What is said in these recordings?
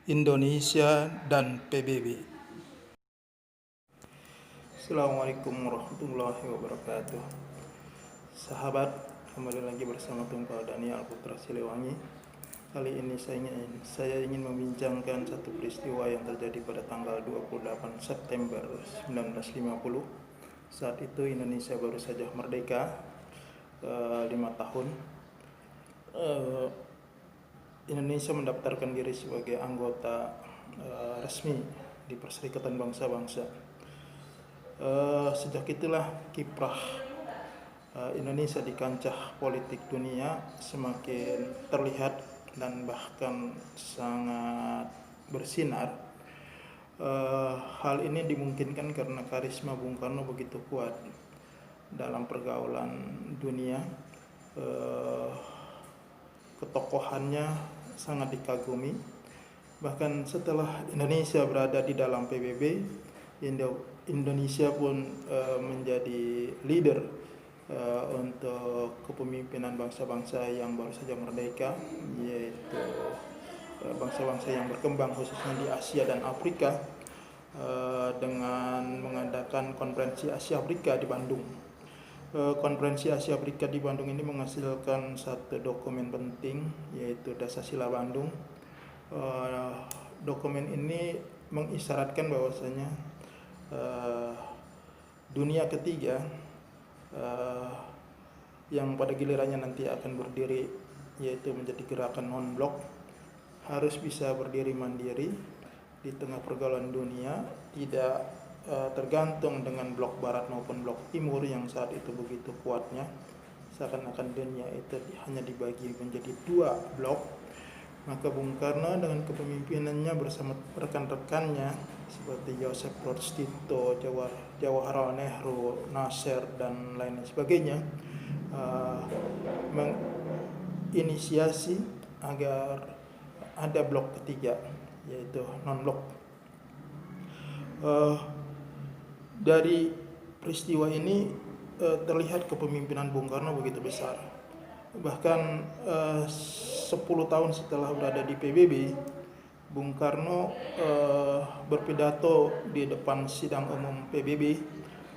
Indonesia dan PBB. Assalamualaikum warahmatullahi wabarakatuh. Sahabat, kembali lagi bersama Tunggal Daniel Putra Siliwangi. Kali ini saya ingin membincangkan satu peristiwa yang terjadi pada tanggal 28 September 1950. Saat itu Indonesia baru saja merdeka 5 tahun. Indonesia mendaftarkan diri sebagai anggota resmi di Perserikatan Bangsa-Bangsa. Sejak itulah kiprah Indonesia di kancah politik dunia semakin terlihat dan bahkan sangat bersinar. Hal ini dimungkinkan karena karisma Bung Karno begitu kuat dalam pergaulan dunia. Ketokohannya sangat dikagumi. Bahkan setelah Indonesia berada di dalam PBB, Indonesia pun menjadi leader untuk kepemimpinan bangsa-bangsa yang baru saja merdeka, yaitu bangsa-bangsa yang berkembang khususnya di Asia dan Afrika, dengan mengadakan konferensi Asia Afrika di Bandung. Konferensi Asia Afrika di Bandung ini menghasilkan satu dokumen penting, yaitu Dasar-Sila Bandung. Dokumen ini mengisyaratkan bahwasanya dunia ketiga yang pada gilirannya nanti akan berdiri, yaitu menjadi gerakan non-blok, harus bisa berdiri mandiri di tengah pergaulan dunia, tidak tergantung dengan blok barat maupun blok timur yang saat itu begitu kuatnya. Seakan-akan dunia itu hanya dibagi menjadi dua blok. Maka Bung Karno dengan kepemimpinannya bersama rekan-rekannya seperti Joseph Broz Tito, Jawaharlal Nehru, Nasser dan lain sebagainya menginisiasi agar ada blok ketiga, yaitu non-blok. Dari peristiwa ini terlihat kepemimpinan Bung Karno begitu besar. Bahkan 10 tahun setelah berada di PBB, Bung Karno berpidato di depan sidang umum PBB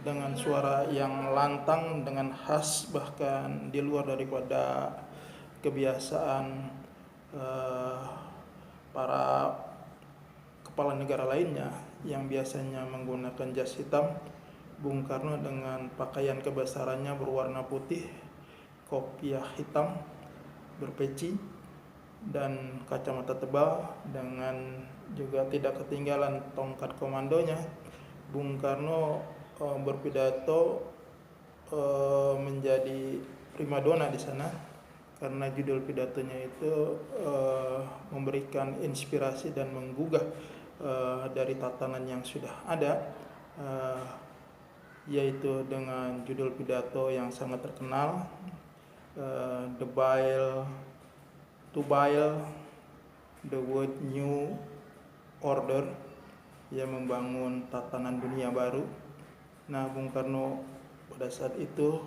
dengan suara yang lantang, dengan khas, bahkan di luar daripada kebiasaan para kepala negara lainnya yang biasanya menggunakan jas hitam. Bung Karno dengan pakaian kebesarannya berwarna putih, kopiah hitam berpeci, dan kacamata tebal, dengan juga tidak ketinggalan tongkat komandonya. Bung Karno berpidato menjadi primadona di sana karena judul pidatonya itu memberikan inspirasi dan menggugah dari tatanan yang sudah ada, yaitu dengan judul pidato yang sangat terkenal, to build the world new order, yang membangun tatanan dunia baru. Nah, Bung Karno pada saat itu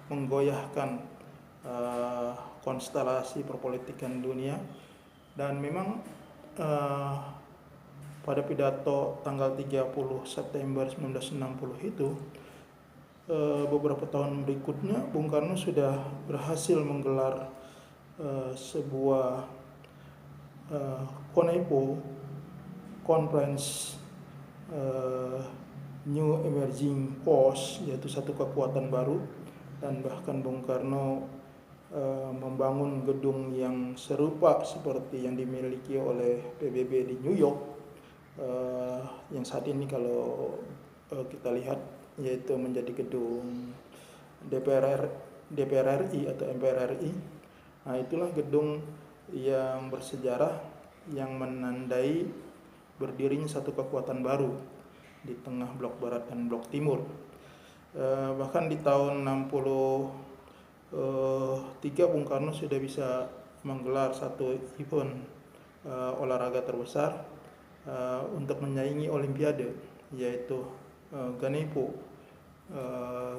menggoyahkan konstelasi perpolitikan dunia, dan memang pada pidato tanggal 30 September 1960 itu, beberapa tahun berikutnya Bung Karno sudah berhasil menggelar sebuah CONEPO, Conference New Emerging Force, yaitu satu kekuatan baru. Dan bahkan Bung Karno membangun gedung yang serupa seperti yang dimiliki oleh PBB di New York, yang saat ini kalau kita lihat, yaitu menjadi gedung DPR RI atau MPR RI. Nah, itulah gedung yang bersejarah yang menandai berdirinya satu kekuatan baru di tengah blok barat dan blok timur. Bahkan di tahun 63 Bung Karno sudah bisa menggelar satu event olahraga terbesar untuk menyaingi Olimpiade, yaitu GANEPO,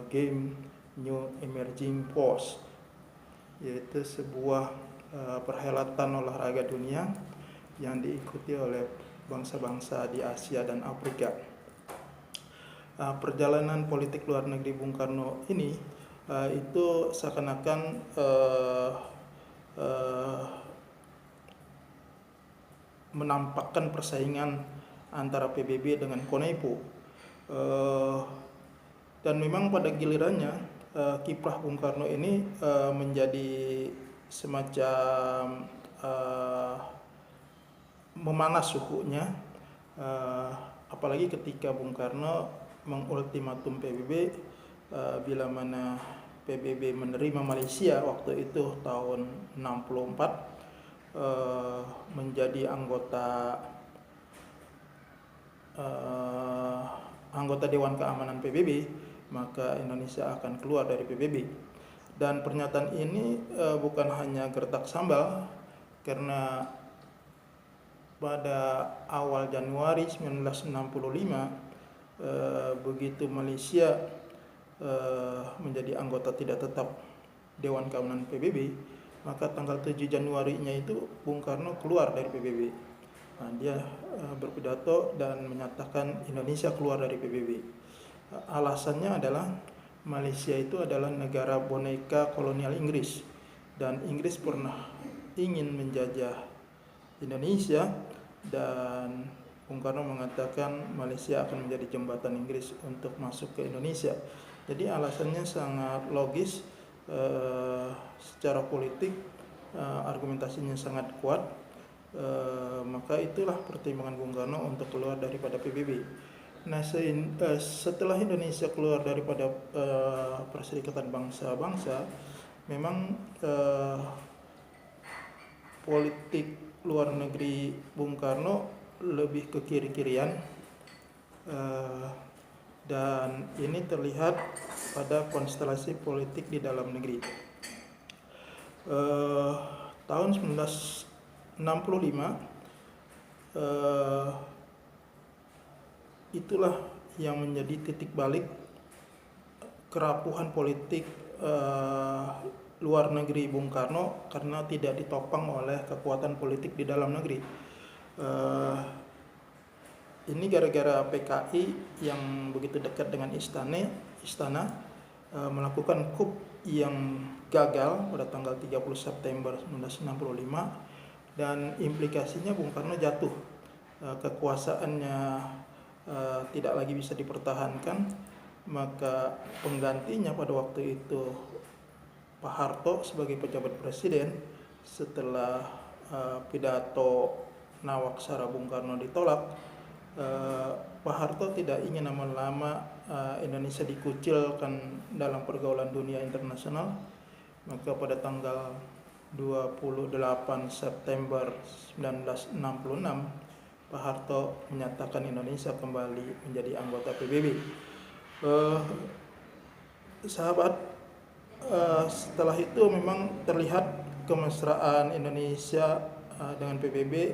Game New Emerging Force, yaitu sebuah perhelatan olahraga dunia yang diikuti oleh bangsa-bangsa di Asia dan Afrika. Perjalanan politik luar negeri Bung Karno ini itu seakan-akan menampakkan persaingan antara PBB dengan Konepo. Dan memang pada gilirannya kiprah Bung Karno ini menjadi semacam memanas suhunya, apalagi ketika Bung Karno mengultimatum PBB bila mana PBB menerima Malaysia waktu itu tahun 64 menjadi anggota Dewan Keamanan PBB, maka Indonesia akan keluar dari PBB. Dan pernyataan ini bukan hanya gertak sambal, karena pada awal Januari 1965 begitu Malaysia menjadi anggota tidak tetap Dewan Keamanan PBB, maka tanggal 7 Januari-nya itu Bung Karno keluar dari PBB. Dia berpidato dan menyatakan Indonesia keluar dari PBB. Alasannya adalah Malaysia itu adalah negara boneka kolonial Inggris, dan Inggris pernah ingin menjajah Indonesia, dan Bung Karno mengatakan Malaysia akan menjadi jembatan Inggris untuk masuk ke Indonesia. Jadi alasannya sangat logis, secara politik argumentasinya sangat kuat, maka itulah pertimbangan Bung Karno untuk keluar daripada PBB. Nah, setelah Indonesia keluar daripada Perserikatan Bangsa-Bangsa, memang politik luar negeri Bung Karno lebih ke kiri-kirian, dan ini terlihat pada konstelasi politik di dalam negeri. Tahun 1965 itulah yang menjadi titik balik kerapuhan politik luar negeri Bung Karno, karena tidak ditopang oleh kekuatan politik di dalam negeri. Ini gara-gara PKI yang begitu dekat dengan istana melakukan coup yang gagal pada tanggal 30 September 1965, dan implikasinya Bung Karno jatuh, kekuasaannya tidak lagi bisa dipertahankan. Maka penggantinya pada waktu itu Pak Harto sebagai pejabat presiden. Setelah pidato Nawaksara Bung Karno ditolak, Pak Harto tidak ingin lama-lama Indonesia dikucilkan dalam pergaulan dunia internasional. Maka pada tanggal 28 September 1966 Pak Harto menyatakan Indonesia kembali menjadi anggota PBB. Sahabat, setelah itu memang terlihat kemesraan Indonesia dengan PBB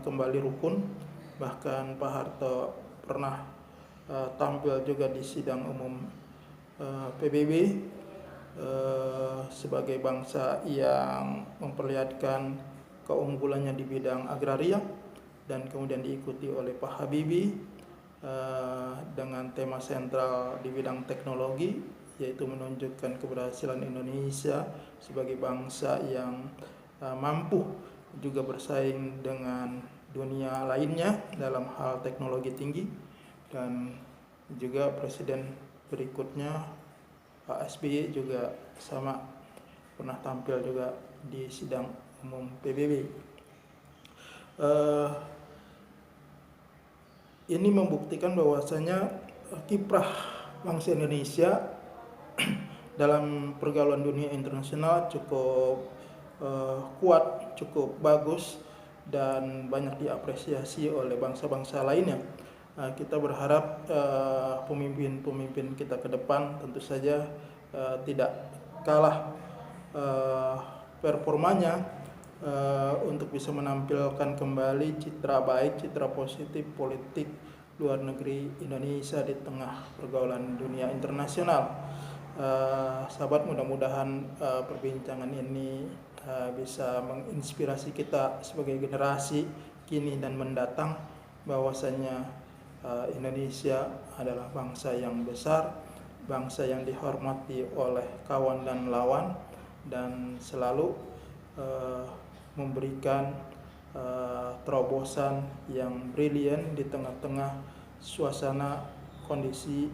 kembali rukun. Bahkan Pak Harto pernah tampil juga di sidang umum PBB sebagai bangsa yang memperlihatkan keunggulannya di bidang agraria, dan kemudian diikuti oleh Pak Habibie dengan tema sentral di bidang teknologi, yaitu menunjukkan keberhasilan Indonesia sebagai bangsa yang mampu juga bersaing dengan dunia lainnya dalam hal teknologi tinggi. Dan juga presiden berikutnya Pak SBY juga sama, pernah tampil juga di sidang umum PBB. Ini membuktikan bahwasanya kiprah bangsa Indonesia dalam pergaulan dunia internasional cukup kuat, cukup bagus, dan banyak diapresiasi oleh bangsa-bangsa lainnya. Kita berharap pemimpin-pemimpin kita ke depan tentu saja tidak kalah performanya untuk bisa menampilkan kembali citra baik, citra positif politik luar negeri Indonesia di tengah pergaulan dunia internasional. Sahabat, mudah-mudahan perbincangan ini bisa menginspirasi kita sebagai generasi kini dan mendatang, bahwasanya Indonesia adalah bangsa yang besar, bangsa yang dihormati oleh kawan dan lawan, dan selalu memberikan terobosan yang brilian di tengah-tengah suasana kondisi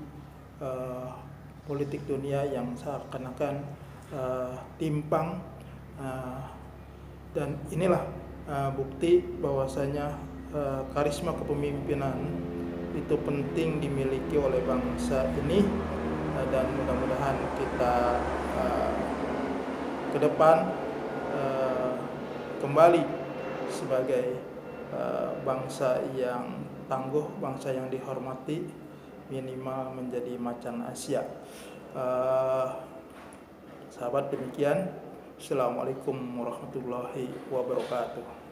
politik dunia yang seakan-akan timpang, dan inilah bukti bahwasanya karisma kepemimpinan itu penting dimiliki oleh bangsa ini, dan mudah-mudahan kita ke depan kembali sebagai bangsa yang tangguh, bangsa yang dihormati, minimal menjadi macan Asia. Sahabat, demikian. Assalamualaikum warahmatullahi wabarakatuh.